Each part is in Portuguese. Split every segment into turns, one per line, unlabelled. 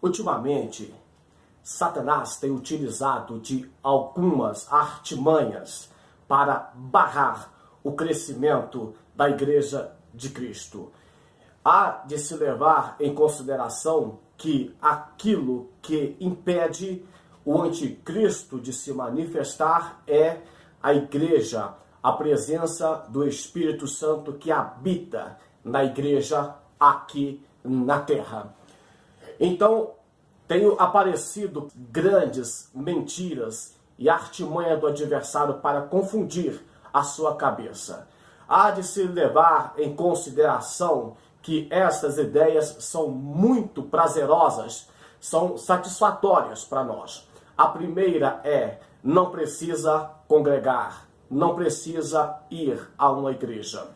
Ultimamente, Satanás tem utilizado de algumas artimanhas para barrar o crescimento da Igreja de Cristo. Há de se levar em consideração que aquilo que impede o anticristo de se manifestar é a Igreja, a presença do Espírito Santo que habita na Igreja aqui na Terra. Então, tenho aparecido grandes mentiras e artimanha do adversário para confundir a sua cabeça. Há de se levar em consideração que estas ideias são muito prazerosas, são satisfatórias para nós. A primeira é: não precisa congregar, não precisa ir a uma igreja.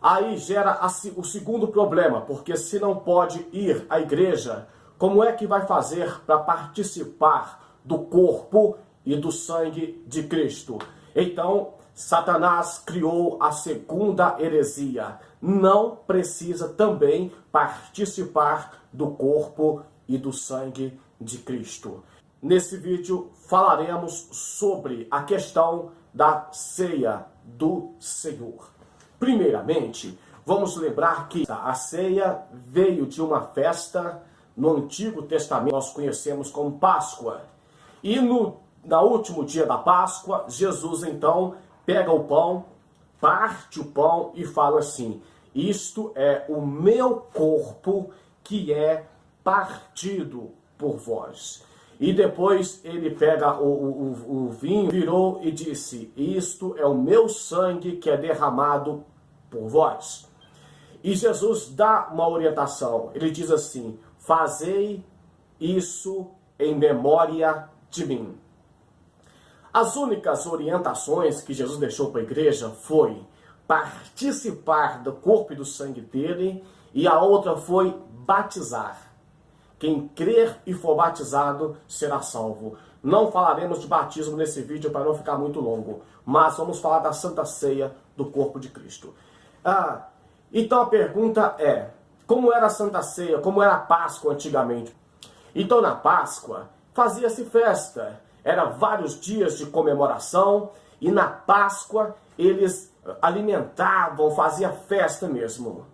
Aí gera o segundo problema, porque se não pode ir à igreja, como é que vai fazer para participar do corpo e do sangue de Cristo? Então, Satanás criou a segunda heresia. Não precisa também participar do corpo e do sangue de Cristo. Nesse vídeo falaremos sobre a questão da ceia do Senhor. Primeiramente, vamos lembrar que a ceia veio de uma festa no Antigo Testamento, nós conhecemos como Páscoa. E no último dia da Páscoa, Jesus então pega o pão, parte o pão e fala assim: isto é o meu corpo que é partido por vós. E depois ele pega o vinho, virou e disse: isto é o meu sangue que é derramado por vós. E Jesus dá uma orientação. Ele diz assim: fazei isso em memória de mim. As únicas orientações que Jesus deixou para a igreja foi participar do corpo e do sangue dele, e a outra foi batizar. Quem crer e for batizado será salvo. Não falaremos de batismo nesse vídeo para não ficar muito longo, mas vamos falar da Santa Ceia do corpo de Cristo. Então a pergunta é: como era a Santa Ceia, como era a Páscoa antigamente? Então na Páscoa fazia-se festa, eram vários dias de comemoração, e na Páscoa eles alimentavam, faziam festa mesmo.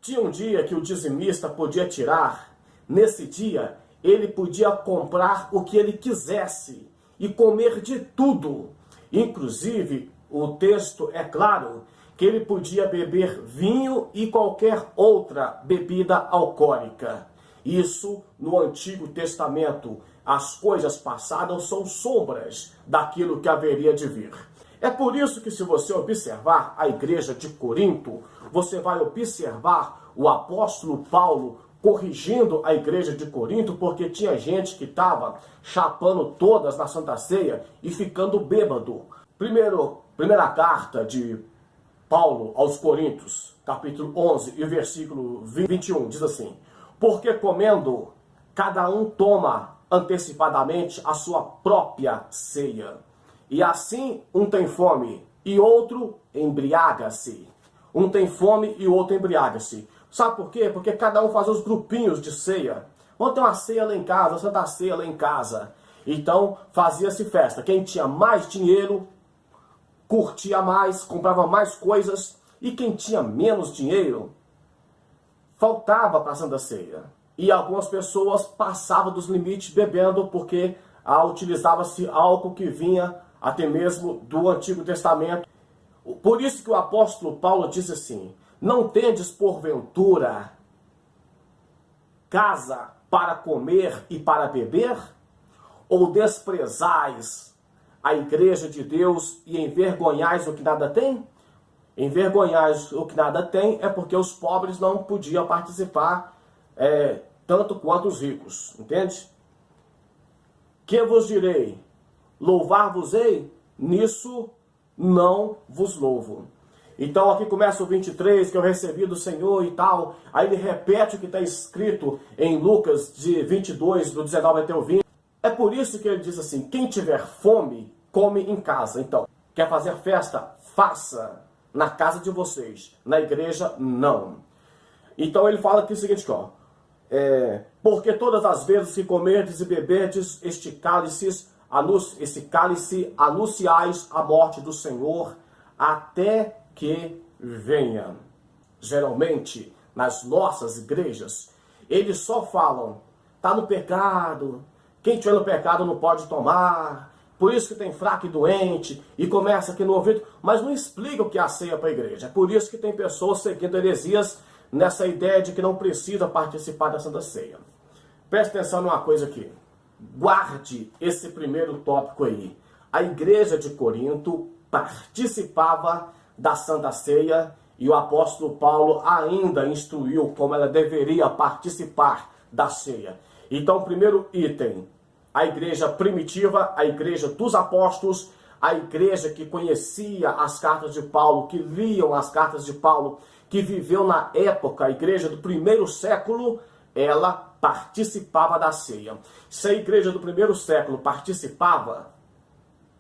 Tinha um dia que o dizimista podia tirar. Nesse dia ele podia comprar o que ele quisesse e comer de tudo. Inclusive, o texto é claro que ele podia beber vinho e qualquer outra bebida alcoólica. Isso no Antigo Testamento. As coisas passadas são sombras daquilo que haveria de vir. É por isso que, se você observar a igreja de Corinto, você vai observar o apóstolo Paulo corrigindo a igreja de Corinto, porque tinha gente que estava chapando todas na Santa Ceia e ficando bêbado. Primeira carta de Paulo aos Coríntios, capítulo 11 e versículo 21, diz assim: porque comendo, cada um toma antecipadamente a sua própria ceia. E assim um tem fome e outro embriaga-se. Um tem fome e outro embriaga-se. Sabe por quê? Porque cada um faz os grupinhos de ceia. Vamos ter uma ceia lá em casa, uma Santa Ceia lá em casa. Então fazia-se festa. Quem tinha mais dinheiro curtia mais, comprava mais coisas. E quem tinha menos dinheiro faltava para a Santa Ceia. E algumas pessoas passavam dos limites bebendo, porque utilizava-se álcool que vinha até mesmo do Antigo Testamento. Por isso que o apóstolo Paulo disse assim: não tendes porventura casa para comer e para beber? Ou desprezais a igreja de Deus e envergonhais o que nada tem? Envergonhais o que nada tem é porque os pobres não podiam participar tanto quanto os ricos, entende? Que vos direi? Louvar-vos-ei? Nisso não vos louvo. Então aqui começa o 23, que eu recebi do Senhor e tal. Aí ele repete o que está escrito em Lucas de 22, do 19 até o 20. É por isso que ele diz assim: quem tiver fome, come em casa. Então, quer fazer festa? Faça na casa de vocês. Na igreja, não. Então ele fala aqui o seguinte, ó: Porque todas as vezes que comerdes e beberdes esse cálice anunciais a morte do Senhor até que venha. Geralmente, nas nossas igrejas, eles só falam, tá no pecado, quem estiver no pecado não pode tomar, por isso que tem fraco e doente, e começa aqui no ouvido, mas não explica o que é a ceia para a igreja. É por isso que tem pessoas seguindo heresias nessa ideia de que não precisa participar da Santa Ceia. Preste atenção numa coisa aqui. Guarde esse primeiro tópico aí. A igreja de Corinto participava da Santa Ceia e o apóstolo Paulo ainda instruiu como ela deveria participar da ceia. Então, primeiro item, a igreja primitiva, a igreja dos apóstolos, a igreja que conhecia as cartas de Paulo, que liam as cartas de Paulo, que viveu na época, a igreja do primeiro século, ela participava da ceia. Se a igreja do primeiro século participava,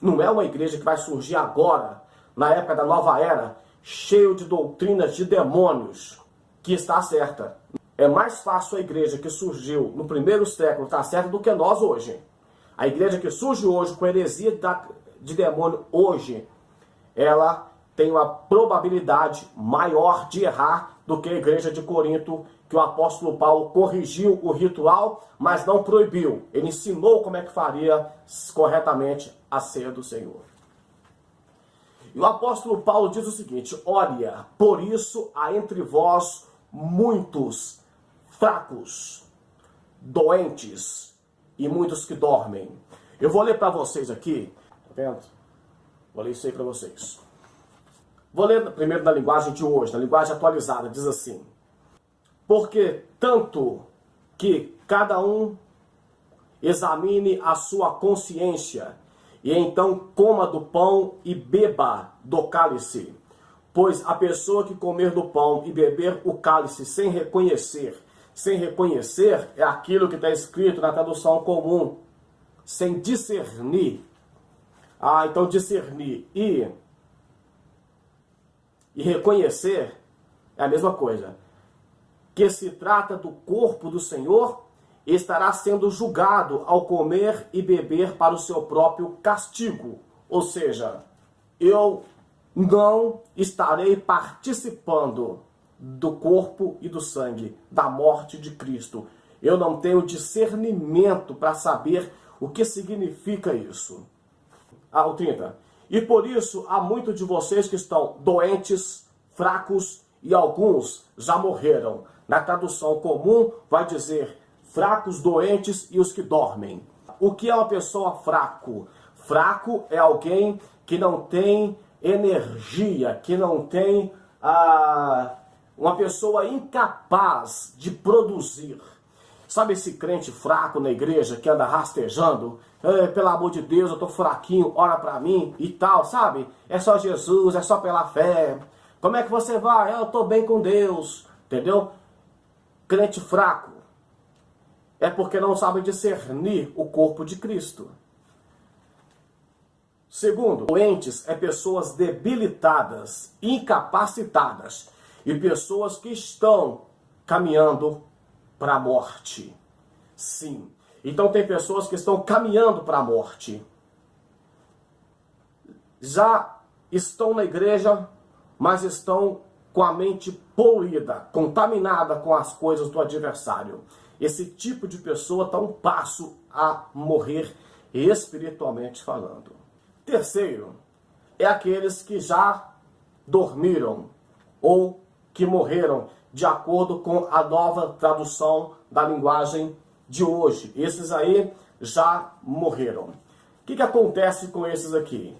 não é uma igreja que vai surgir agora, na época da nova era, cheio de doutrinas de demônios, que está certa. É mais fácil a igreja que surgiu no primeiro século estar certa do que nós hoje. A igreja que surge hoje com heresia de demônio hoje, ela tem uma probabilidade maior de errar do que a igreja de Corinto, que o apóstolo Paulo corrigiu o ritual, mas não proibiu. Ele ensinou como é que faria corretamente a ceia do Senhor. E o apóstolo Paulo diz o seguinte: olha, por isso há entre vós muitos fracos, doentes e muitos que dormem. Eu vou ler para vocês aqui, tá vendo? Vou ler isso aí para vocês. Vou ler primeiro na linguagem de hoje, na linguagem atualizada, diz assim: porque tanto que cada um examine a sua consciência, e então coma do pão e beba do cálice. Pois a pessoa que comer do pão e beber o cálice sem reconhecer é aquilo que está escrito na tradução comum, sem discernir. Então discernir e reconhecer é a mesma coisa. Que se trata do corpo do Senhor, estará sendo julgado ao comer e beber para o seu próprio castigo. Ou seja, eu não estarei participando do corpo e do sangue, da morte de Cristo. Eu não tenho discernimento para saber o que significa isso. O 30. E por isso há muitos de vocês que estão doentes, fracos e alguns já morreram. Na tradução comum vai dizer fracos, doentes e os que dormem. O que é uma pessoa fraco? Fraco é alguém que não tem energia, que não tem uma pessoa incapaz de produzir. Sabe esse crente fraco na igreja que anda rastejando? Pelo amor de Deus, eu tô fraquinho, ora pra mim e tal, sabe? É só Jesus, é só pela fé. Como é que você vai? Eu tô bem com Deus, entendeu? Crente fraco é porque não sabe discernir o corpo de Cristo. Segundo, doentes é pessoas debilitadas, incapacitadas e pessoas que estão caminhando para a morte. Sim. Então tem pessoas que estão caminhando para a morte. Já estão na igreja, mas estão com a mente poluída, contaminada com as coisas do adversário. Esse tipo de pessoa está um passo a morrer espiritualmente falando. Terceiro, é aqueles que já dormiram ou que morreram, de acordo com a nova tradução da linguagem de hoje. Esses aí já morreram. O que acontece com esses aqui?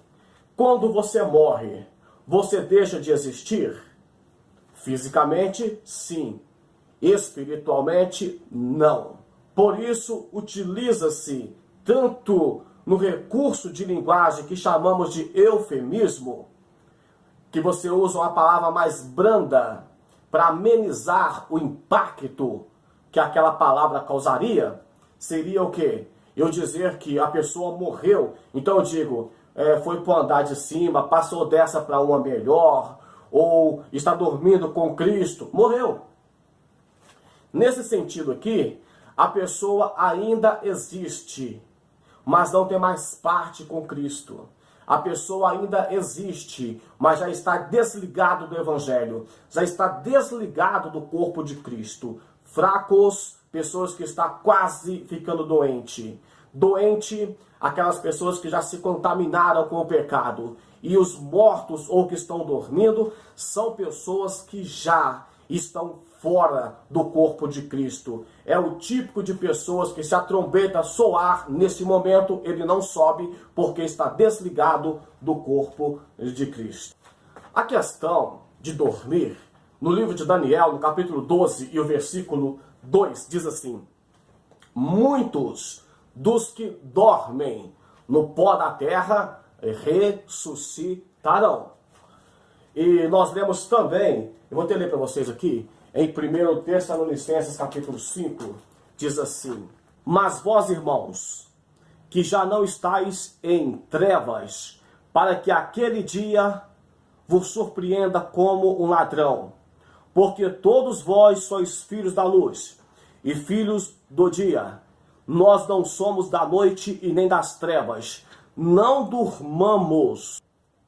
Quando você morre, você deixa de existir? Fisicamente, sim. Espiritualmente, não. Por isso, utiliza-se tanto no recurso de linguagem que chamamos de eufemismo, que você usa uma palavra mais branda para amenizar o impacto que aquela palavra causaria, seria o quê? Eu dizer que a pessoa morreu, então eu digo, foi para o andar de cima, passou dessa para uma melhor, ou está dormindo com Cristo, morreu. Nesse sentido aqui, a pessoa ainda existe, mas não tem mais parte com Cristo. A pessoa ainda existe, mas já está desligado do Evangelho, já está desligado do corpo de Cristo. Fracos, pessoas que estão quase ficando doente. Doente, aquelas pessoas que já se contaminaram com o pecado. E os mortos ou que estão dormindo são pessoas que já estão fora do corpo de Cristo. É o típico de pessoas que, se a trombeta soar nesse momento, ele não sobe porque está desligado do corpo de Cristo. A questão de dormir, no livro de Daniel, no capítulo 12 e o versículo 2, diz assim: muitos dos que dormem no pó da terra ressuscitarão. E nós lemos também, eu vou até ler para vocês aqui, em 1 Tessalonicenses capítulo 5, diz assim: mas vós, irmãos, que já não estáis em trevas, para que aquele dia vos surpreenda como um ladrão, porque todos vós sois filhos da luz e filhos do dia. Nós não somos da noite e nem das trevas. Não durmamos,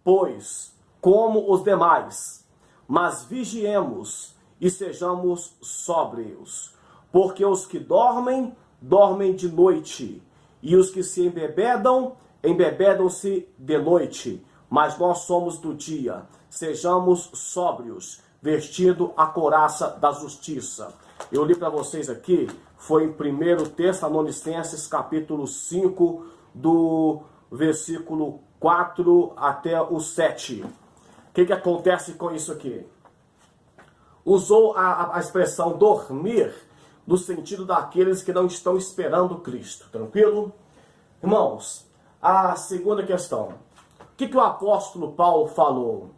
pois, como os demais, mas vigiemos e sejamos sóbrios. Porque os que dormem, dormem de noite, e os que se embebedam, embebedam-se de noite. Mas nós somos do dia. Sejamos sóbrios, vestindo a couraça da justiça. Eu li para vocês aqui, foi em 1 Tessalonicenses capítulo 5, do versículo 4 até o 7. O que acontece com isso aqui? Usou a expressão dormir no sentido daqueles que não estão esperando Cristo. Tranquilo? Irmãos, a segunda questão. O que o apóstolo Paulo falou?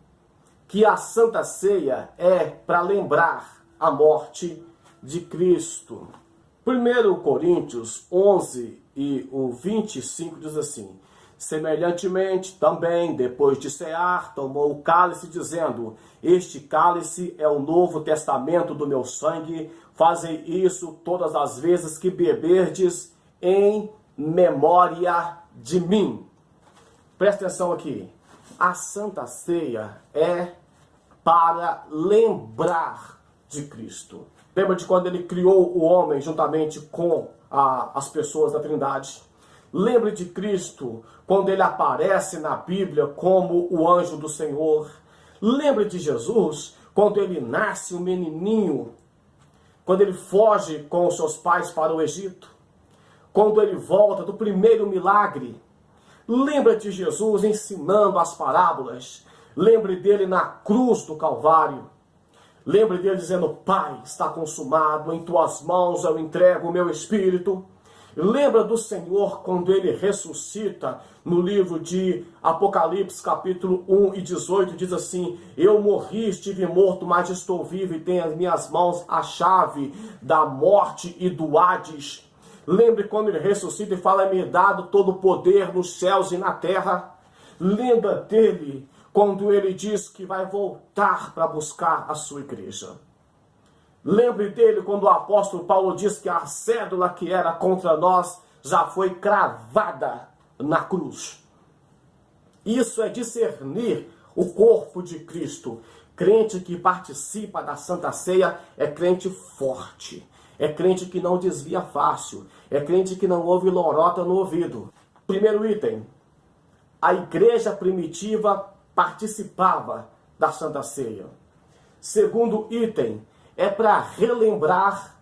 Que a Santa Ceia é para lembrar a morte de Cristo. 1 Coríntios 11 e o 25 diz assim: semelhantemente, também, depois de cear, tomou o cálice, dizendo: este cálice é o novo testamento do meu sangue. Fazei isso todas as vezes que beberdes em memória de mim. Presta atenção aqui. A Santa Ceia é para lembrar de Cristo. Lembra de quando ele criou o homem juntamente com as pessoas da Trindade? Lembre de Cristo quando ele aparece na Bíblia como o anjo do Senhor. Lembre de Jesus quando ele nasce um menininho, quando ele foge com os seus pais para o Egito, quando ele volta do primeiro milagre. Lembre de Jesus ensinando as parábolas. Lembre dele na cruz do Calvário. Lembre dele dizendo: Pai, está consumado, em tuas mãos eu entrego o meu espírito. Lembra do Senhor quando ele ressuscita no livro de Apocalipse, capítulo 1 e 18, diz assim: eu morri, estive morto, mas estou vivo e tenho as minhas mãos a chave da morte e do Hades. Lembre quando ele ressuscita e fala: me dado todo o poder nos céus e na terra. Lembra dele quando ele diz que vai voltar para buscar a sua igreja. Lembre dele quando o apóstolo Paulo diz que a cédula que era contra nós já foi cravada na cruz. Isso é discernir o corpo de Cristo. Crente que participa da Santa Ceia é crente forte. É crente que não desvia fácil. É crente que não ouve lorota no ouvido. Primeiro item. A igreja primitiva participava da Santa Ceia. Segundo item, é para relembrar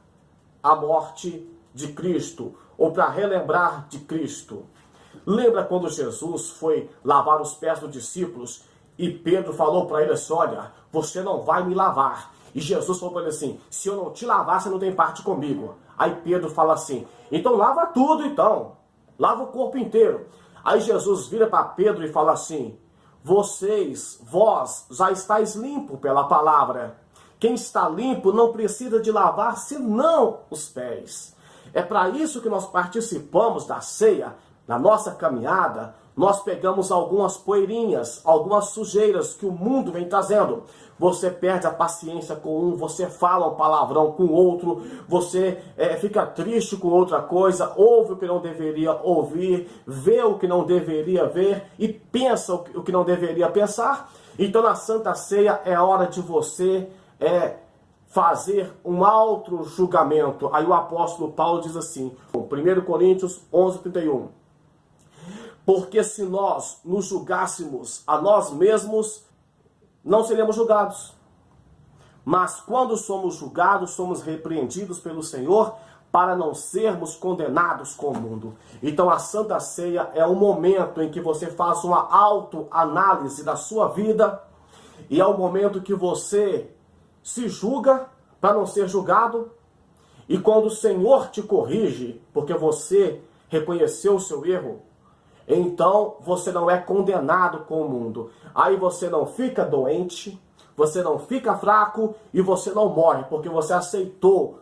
a morte de Cristo, ou para relembrar de Cristo. Lembra quando Jesus foi lavar os pés dos discípulos e Pedro falou para ele assim: olha, você não vai me lavar. E Jesus falou para ele assim: se eu não te lavar, você não tem parte comigo. Aí Pedro fala assim: então lava tudo então, lava o corpo inteiro. Aí Jesus vira para Pedro e fala assim: vós já estáis limpo pela palavra. Quem está limpo não precisa de lavar senão os pés. É para isso que nós participamos da ceia, na nossa caminhada, nós pegamos algumas poeirinhas, algumas sujeiras que o mundo vem trazendo. Você perde a paciência com um, você fala um palavrão com outro, você fica triste com outra coisa, ouve o que não deveria ouvir, vê o que não deveria ver e pensa o que não deveria pensar. Então na Santa Ceia é hora de você fazer um auto-julgamento. Aí o apóstolo Paulo diz assim, 1 Coríntios 11:31. Porque se nós nos julgássemos a nós mesmos, não seríamos julgados. Mas quando somos julgados, somos repreendidos pelo Senhor para não sermos condenados com o mundo. Então a Santa Ceia é um momento em que você faz uma autoanálise da sua vida e é o momento que você se julga para não ser julgado. E quando o Senhor te corrige, porque você reconheceu o seu erro, então você não é condenado com o mundo. Aí você não fica doente, você não fica fraco e você não morre, porque você aceitou,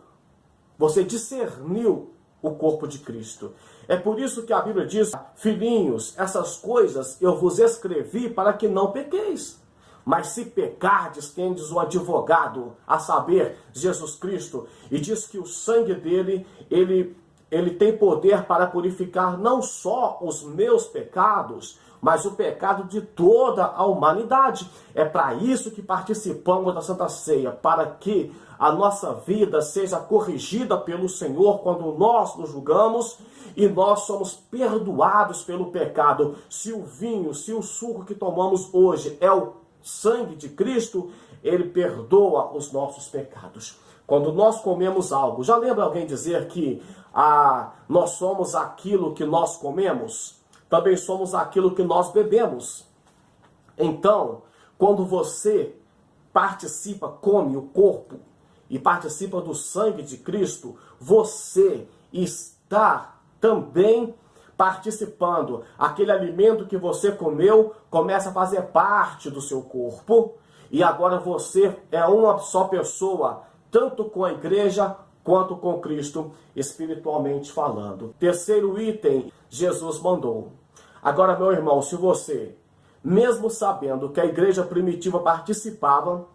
você discerniu o corpo de Cristo. É por isso que a Bíblia diz, filhinhos, essas coisas eu vos escrevi para que não pequeis. Mas se pecardes, tendes um advogado, a saber, Jesus Cristo, e diz que o sangue dele, ele tem poder para purificar não só os meus pecados, mas o pecado de toda a humanidade. É para isso que participamos da Santa Ceia, para que a nossa vida seja corrigida pelo Senhor quando nós nos julgamos e nós somos perdoados pelo pecado. Se o vinho, se o suco que tomamos hoje é o sangue de Cristo, ele perdoa os nossos pecados. Quando nós comemos algo, já lembra alguém dizer que nós somos aquilo que nós comemos? Também somos aquilo que nós bebemos. Então, quando você participa, come o corpo e participa do sangue de Cristo, você está também participando. Aquele alimento que você comeu começa a fazer parte do seu corpo e agora você é uma só pessoa, tanto com a igreja quanto com Cristo, espiritualmente falando. Terceiro item, Jesus mandou. Agora, meu irmão, se você, mesmo sabendo que a igreja primitiva participava,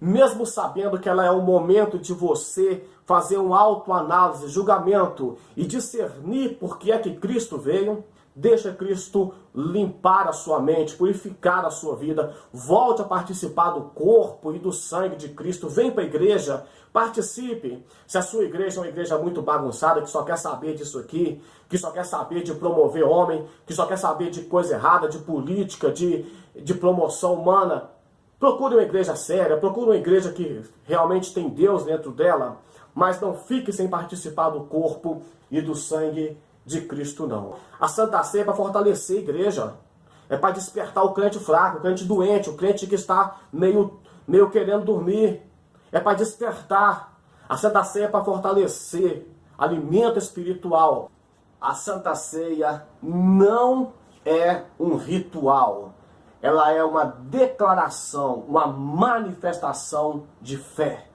mesmo sabendo que ela é um momento de você fazer uma autoanálise, julgamento e discernir por que é que Cristo veio, deixa Cristo limpar a sua mente, purificar a sua vida, volte a participar do corpo e do sangue de Cristo, vem para a igreja, participe. Se a sua igreja é uma igreja muito bagunçada, que só quer saber disso aqui, que só quer saber de promover homem, que só quer saber de coisa errada, de política, de promoção humana, procure uma igreja séria, procure uma igreja que realmente tem Deus dentro dela, mas não fique sem participar do corpo e do sangue de Cristo, não. A Santa Ceia é para fortalecer a igreja. É para despertar o crente fraco, o crente doente, o crente que está meio querendo dormir. É para despertar. A Santa Ceia é para fortalecer. Alimento espiritual. A Santa Ceia não é um ritual. Ela é uma declaração, uma manifestação de fé.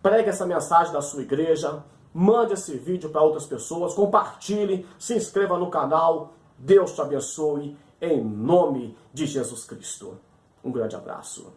Pregue essa mensagem na sua igreja. Mande esse vídeo para outras pessoas, compartilhe, se inscreva no canal. Deus te abençoe, em nome de Jesus Cristo. Um grande abraço.